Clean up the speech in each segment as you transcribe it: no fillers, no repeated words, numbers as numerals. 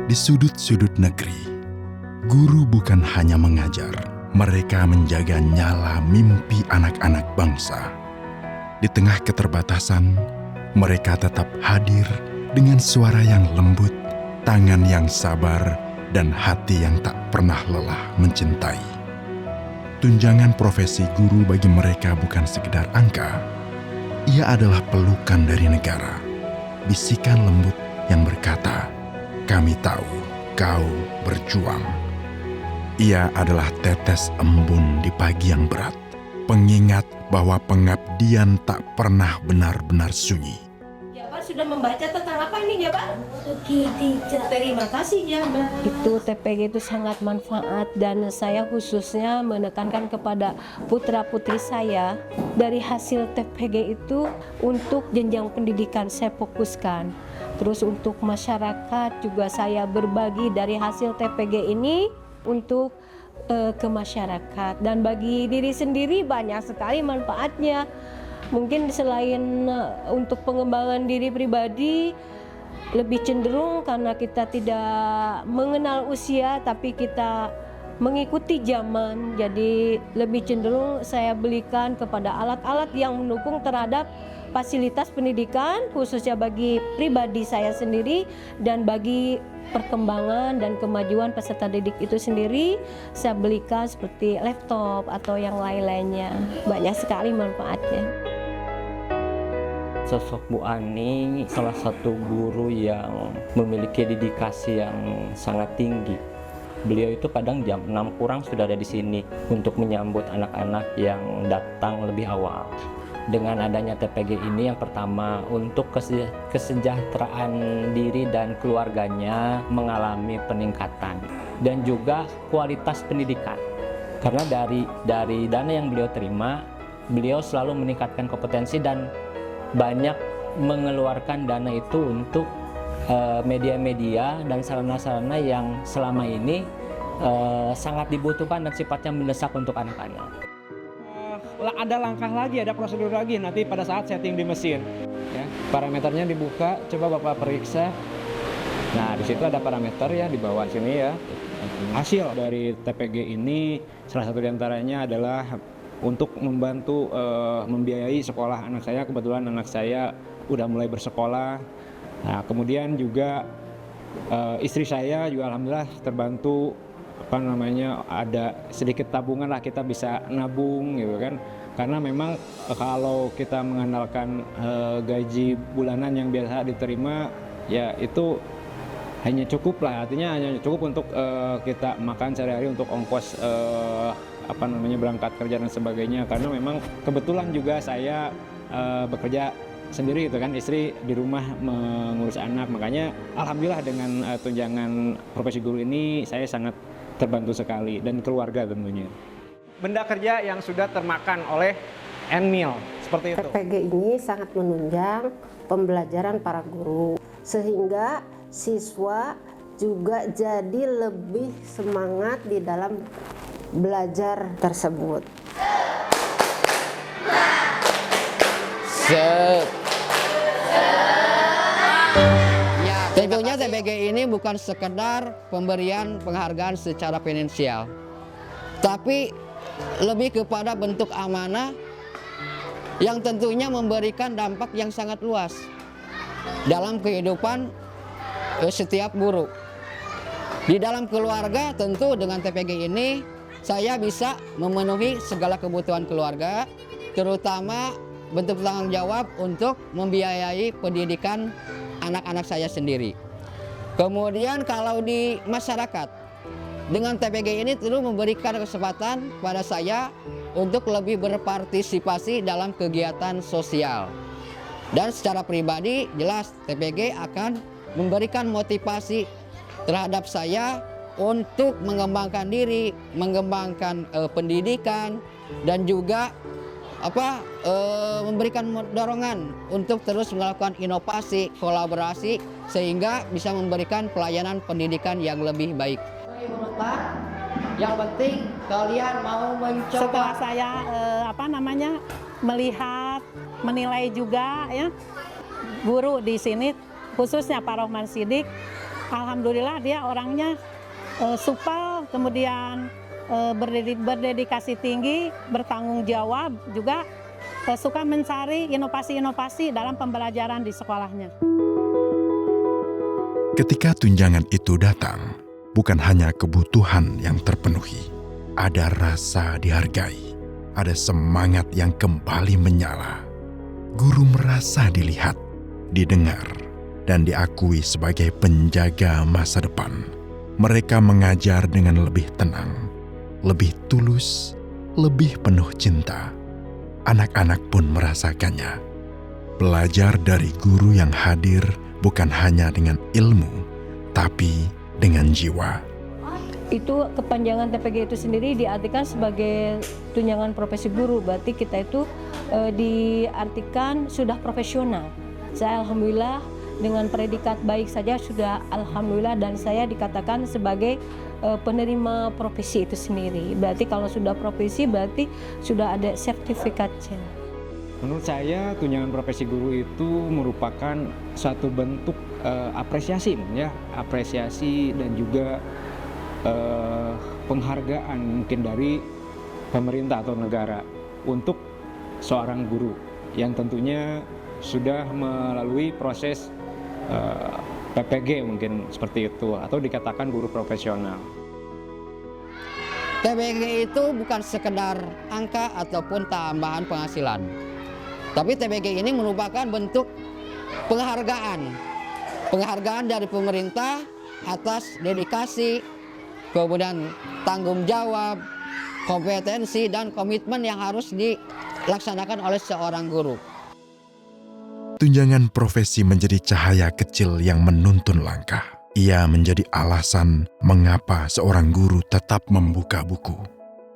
Di sudut-sudut negeri, guru bukan hanya mengajar, mereka menjaga nyala mimpi anak-anak bangsa. Di tengah keterbatasan, mereka tetap hadir dengan suara yang lembut, tangan yang sabar, dan hati yang tak pernah lelah mencintai. Tunjangan profesi guru bagi mereka bukan sekedar angka. Ia adalah pelukan dari negara, bisikan lembut yang berkata, "Kami tahu kau berjuang." Ia adalah tetes embun di pagi yang berat, pengingat bahwa pengabdian tak pernah benar-benar sunyi. Ya Pak, sudah membaca tentang apa ini ya Pak? Terima kasih ya Mbak. Itu TPG itu sangat manfaat dan saya khususnya menekankan kepada putra-putri saya dari hasil TPG itu untuk jenjang pendidikan saya fokuskan. Terus untuk masyarakat juga saya berbagi dari hasil TPG ini untuk ke masyarakat, dan bagi diri sendiri banyak sekali manfaatnya. Mungkin selain untuk pengembangan diri pribadi, lebih cenderung karena kita tidak mengenal usia tapi kita mengikuti zaman, jadi lebih cenderung saya belikan kepada alat-alat yang mendukung terhadap fasilitas pendidikan khususnya bagi pribadi saya sendiri dan bagi perkembangan dan kemajuan peserta didik itu sendiri. Saya belikan seperti laptop atau yang lain-lainnya. Banyak sekali manfaatnya. Sosok Bu Ani salah satu guru yang memiliki dedikasi yang sangat tinggi. Beliau itu kadang jam 6 kurang sudah ada di sini untuk menyambut anak-anak yang datang lebih awal. Dengan adanya TPG ini, yang pertama untuk kesejahteraan diri dan keluarganya mengalami peningkatan, dan juga kualitas pendidikan. Karena dari dana yang beliau terima, beliau selalu meningkatkan kompetensi dan banyak mengeluarkan dana itu untuk media-media dan sarana-sarana yang selama ini sangat dibutuhkan dan sifatnya mendesak untuk anak-anak. Ada langkah lagi, ada prosedur lagi nanti pada saat setting di mesin. Ya, parameternya dibuka, coba Bapak periksa. Nah, di situ ada parameter ya di bawah sini ya. Hasil dari TPG ini salah satu diantaranya adalah untuk membantu membiayai sekolah anak saya. Kebetulan anak saya udah mulai bersekolah. Nah, kemudian juga istri saya juga alhamdulillah terbantu, ada sedikit tabungan lah, kita bisa nabung gitu kan. Karena memang kalau kita mengandalkan gaji bulanan yang biasa diterima, ya itu hanya cukup lah, artinya hanya cukup untuk kita makan sehari-hari, untuk ongkos berangkat kerja dan sebagainya. Karena memang kebetulan juga saya bekerja sendiri gitu kan, istri di rumah mengurus anak. Makanya alhamdulillah dengan tunjangan profesi guru ini saya sangat terbantu sekali, dan keluarga tentunya. Benda kerja yang sudah termakan oleh Enmil seperti itu. TPG ini sangat menunjang pembelajaran para guru sehingga siswa juga jadi lebih semangat di dalam belajar tersebut. Tentunya TPG ini bukan sekedar pemberian penghargaan secara finansial, tapi lebih kepada bentuk amanah yang tentunya memberikan dampak yang sangat luas dalam kehidupan setiap guru. Di dalam keluarga tentu dengan TPG ini saya bisa memenuhi segala kebutuhan keluarga, terutama bentuk tanggung jawab untuk membiayai pendidikan anak-anak saya sendiri. Kemudian kalau di masyarakat, dengan TPG ini terus memberikan kesempatan pada saya untuk lebih berpartisipasi dalam kegiatan sosial. Dan secara pribadi jelas TPG akan memberikan motivasi terhadap saya untuk mengembangkan diri, mengembangkan pendidikan, dan juga memberikan dorongan untuk terus melakukan inovasi, kolaborasi, sehingga bisa memberikan pelayanan pendidikan yang lebih baik. Yang penting kalian mau mencoba. Setelah saya melihat, menilai juga ya, guru di sini khususnya Pak Rohman Sidik Alhamdulillah dia orangnya supel, kemudian berdedikasi tinggi, bertanggung jawab, juga suka mencari inovasi-inovasi dalam pembelajaran di sekolahnya. Ketika tunjangan itu datang, bukan hanya kebutuhan yang terpenuhi, ada rasa dihargai, ada semangat yang kembali menyala. Guru merasa dilihat, didengar, dan diakui sebagai penjaga masa depan. Mereka mengajar dengan lebih tenang, lebih tulus, lebih penuh cinta. Anak-anak pun merasakannya. Belajar dari guru yang hadir bukan hanya dengan ilmu, tapi dengan jiwa. Itu kepanjangan TPG itu sendiri diartikan sebagai tunjangan profesi guru. Berarti kita itu diartikan sudah profesional. Saya alhamdulillah dengan predikat baik saja sudah alhamdulillah, dan saya dikatakan sebagai penerima profesi itu sendiri. Berarti kalau sudah profesi berarti sudah ada sertifikatnya. Menurut saya tunjangan profesi guru itu merupakan satu bentuk apresiasi dan juga penghargaan mungkin dari pemerintah atau negara untuk seorang guru yang tentunya sudah melalui proses PPG mungkin seperti itu, atau dikatakan guru profesional. TPG itu bukan sekedar angka ataupun tambahan penghasilan, tapi TPG ini merupakan bentuk penghargaan dari pemerintah atas dedikasi, kemudian tanggung jawab, kompetensi, dan komitmen yang harus dilaksanakan oleh seorang guru. Tunjangan profesi menjadi cahaya kecil yang menuntun langkah. Ia menjadi alasan mengapa seorang guru tetap membuka buku,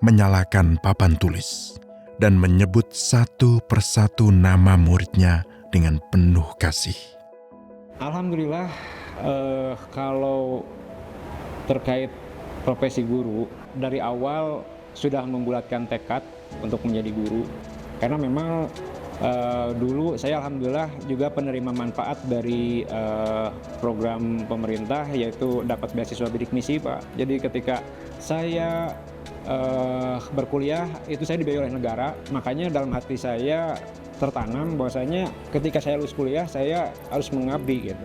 menyalakan papan tulis, dan menyebut satu persatu nama muridnya dengan penuh kasih. Alhamdulillah, kalau terkait profesi guru, dari awal sudah membulatkan tekad untuk menjadi guru. Karena memang dulu saya alhamdulillah juga penerima manfaat dari program pemerintah, yaitu dapat beasiswa bidik misi, Pak. Jadi ketika saya berkuliah itu saya dibiayai oleh negara, makanya dalam hati saya tertanam bahwasanya ketika saya lulus kuliah saya harus mengabdi gitu.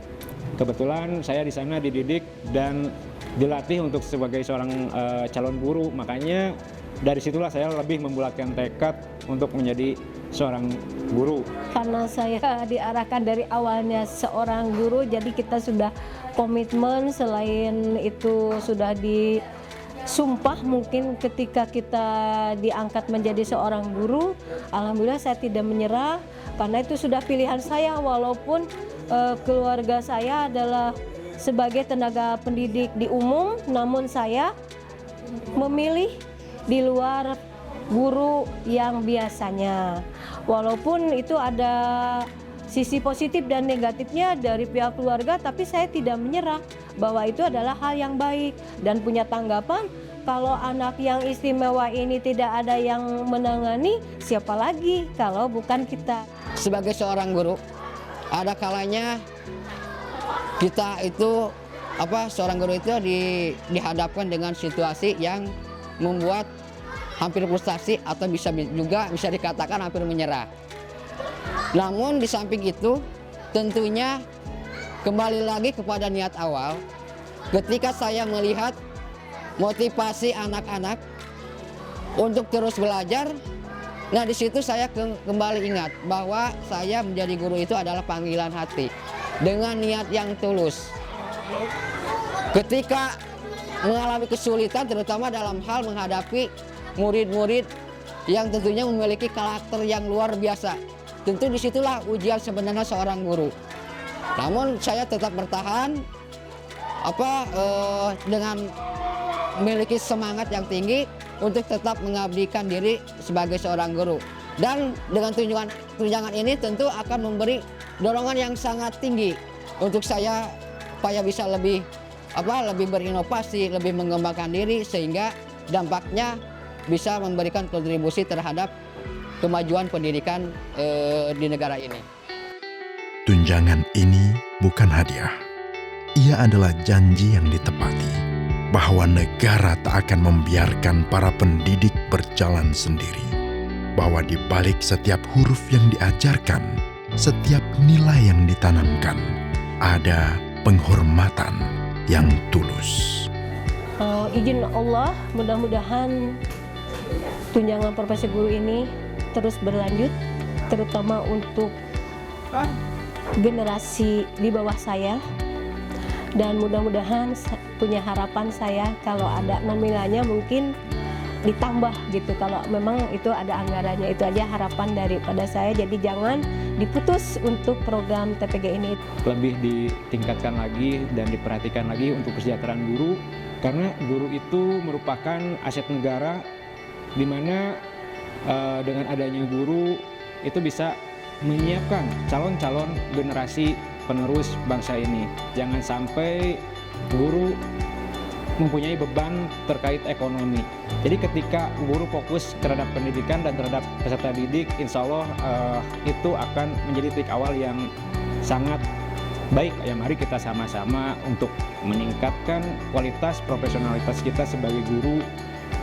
Kebetulan saya di sana dididik dan dilatih untuk sebagai seorang calon guru, makanya dari situlah saya lebih membulatkan tekad untuk menjadi seorang guru. Karena saya diarahkan dari awalnya seorang guru, jadi kita sudah komitmen. Selain itu sudah disumpah, mungkin ketika kita diangkat menjadi seorang guru, alhamdulillah saya tidak menyerah, karena itu sudah pilihan saya. Walaupun keluarga saya adalah sebagai tenaga pendidik di umum, namun saya memilih di luar guru yang biasanya. Walaupun itu ada sisi positif dan negatifnya dari pihak keluarga, tapi saya tidak menyerah bahwa itu adalah hal yang baik, dan punya tanggapan kalau anak yang istimewa ini tidak ada yang menangani, siapa lagi kalau bukan kita. Sebagai seorang guru, ada kalanya kita itu seorang guru itu dihadapkan dengan situasi yang membuat hampir frustasi atau bisa dikatakan hampir menyerah. Namun di samping itu tentunya kembali lagi kepada niat awal. Ketika saya melihat motivasi anak-anak untuk terus belajar, nah di situ saya kembali ingat bahwa saya menjadi guru itu adalah panggilan hati dengan niat yang tulus. Ketika mengalami kesulitan terutama dalam hal menghadapi murid-murid yang tentunya memiliki karakter yang luar biasa, tentu disitulah ujian sebenarnya seorang guru. Namun saya tetap bertahan dengan memiliki semangat yang tinggi untuk tetap mengabdikan diri sebagai seorang guru. Dan dengan tunjangan ini tentu akan memberi dorongan yang sangat tinggi untuk saya supaya bisa lebih berinovasi, lebih mengembangkan diri, sehingga dampaknya bisa memberikan kontribusi terhadap kemajuan pendidikan di negara ini. Tunjangan ini bukan hadiah, ia adalah janji yang ditepati, bahwa negara tak akan membiarkan para pendidik berjalan sendiri, bahwa di balik setiap huruf yang diajarkan, setiap nilai yang ditanamkan, ada penghormatan yang tulus. Izin Allah, mudah-mudahan tunjangan profesi guru ini terus berlanjut, terutama untuk generasi di bawah saya. Dan mudah-mudahan punya harapan saya kalau ada nominalnya mungkin ditambah gitu, kalau memang itu ada anggarannya. Itu aja harapan daripada saya, jadi jangan diputus untuk program TPG ini. Lebih ditingkatkan lagi dan diperhatikan lagi untuk kesejahteraan guru, karena guru itu merupakan aset negara, di mana dengan adanya guru itu bisa menyiapkan calon-calon generasi penerus bangsa ini. Jangan sampai guru mempunyai beban terkait ekonomi. Jadi ketika guru fokus terhadap pendidikan dan terhadap peserta didik, insya Allah itu akan menjadi titik awal yang sangat baik. Ya, mari kita sama-sama untuk meningkatkan kualitas profesionalitas kita sebagai guru,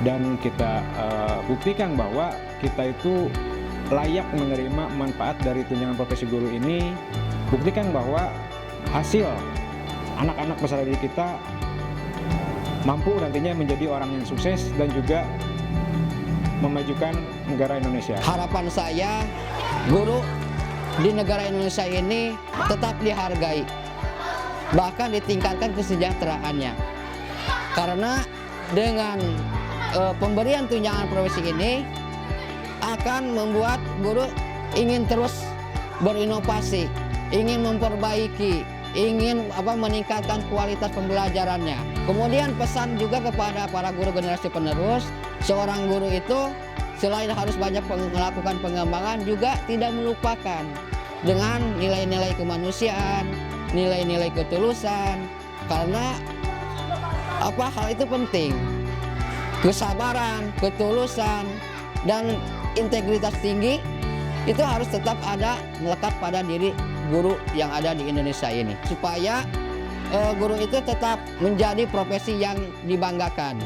dan kita buktikan bahwa kita itu layak menerima manfaat dari tunjangan profesi guru ini. Buktikan bahwa hasil anak-anak peserta didik kita mampu nantinya menjadi orang yang sukses dan juga memajukan negara Indonesia. Harapan saya, guru di negara Indonesia ini tetap dihargai, bahkan ditingkatkan kesejahteraannya. Karena dengan pemberian tunjangan profesi ini akan membuat guru ingin terus berinovasi, ingin memperbaiki, ingin meningkatkan kualitas pembelajarannya. Kemudian pesan juga kepada para guru generasi penerus, seorang guru itu selain harus banyak melakukan pengembangan, juga tidak melupakan dengan nilai-nilai kemanusiaan, nilai-nilai ketulusan, karena hal itu penting. Kesabaran, ketulusan, dan integritas tinggi itu harus tetap ada, melekat pada diri guru yang ada di Indonesia ini, supaya guru itu tetap menjadi profesi yang dibanggakan.